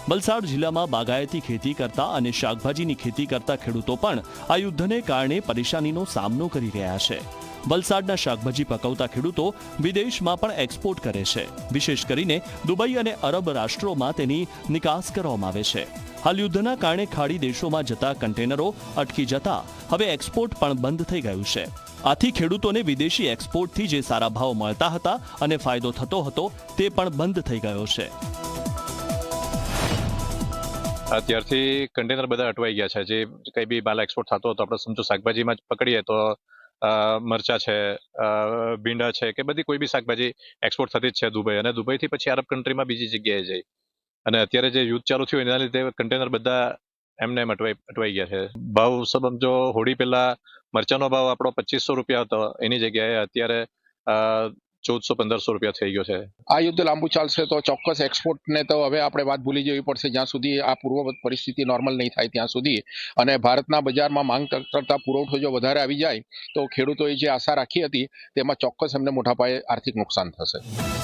વલસાડ જિલ્લામાં બાગાયતી ખેતી કરતા અને શાકભાજીની ખેતી કરતા ખેડૂતો પણ આ યુદ્ધને કારણે પરેશાનીનો સામનો કરી રહ્યા છે. વલસાડના શાકભાજી પકવતા ખેડૂતો વિદેશમાં પણ એક્સપોર્ટ કરે છે. વિશેષ કરીને દુબઈ અને અરબ રાષ્ટ્રોમાં તેની નિકાસ કરવામાં આવે છે. હાલ યુદ્ધના કારણે ખાડી દેશોમાં જતા કન્ટેનરો અટકી જતા હવે એક્સપોર્ટ પણ બંધ થઈ ગયું છે. આથી ખેડૂતોને વિદેશી એક્સપોર્ટથી જે સારા ભાવ મળતા હતા અને ફાયદો થતો હતો તે પણ બંધ થઈ ગયો છે. અત્યારથી કન્ટેનર બધા અટવાઈ ગયા છે. જે કંઈ બી માલ એક્સપોર્ટ થતો હતો, આપણે સમજો શાકભાજીમાં જ પકડીએ તો મરચા છે, ભીંડા છે કે બધી કોઈ બી શાકભાજી એક્સપોર્ટ થતી જ છે દુબઈ, અને દુબઈથી પછી અરબ કન્ટ્રીમાં બીજી જગ્યાએ જાય. અને અત્યારે જે યુદ્ધ ચાલુ થયું એના લીધે કન્ટેનર બધા એમને એમ અટવાઈ ગયા છે. ભાવ સમજો હોળી પહેલા મરચાનો ભાવ આપણો 2500 રૂપિયા હતો, એની જગ્યાએ અત્યારે 1400-1500 રૂપિયા થઈ ગયો છે. આ યુદ્ધ લાંબુ ચાલશે તો ચોક્કસ એક્સપોર્ટને તો હવે આપણે વાત ભૂલી જવી પડશે, જ્યાં સુધી આ પૂર્વવત પરિસ્થિતિ નોર્મલ નહીં થાય ત્યાં સુધી. અને ભારતના બજારમાં માંગ કરતા પુરવઠો જો વધારે આવી જાય તો ખેડૂતોએ જે આશા રાખી હતી તેમાં ચોક્કસ એમને મોટા પાયે આર્થિક નુકસાન થશે.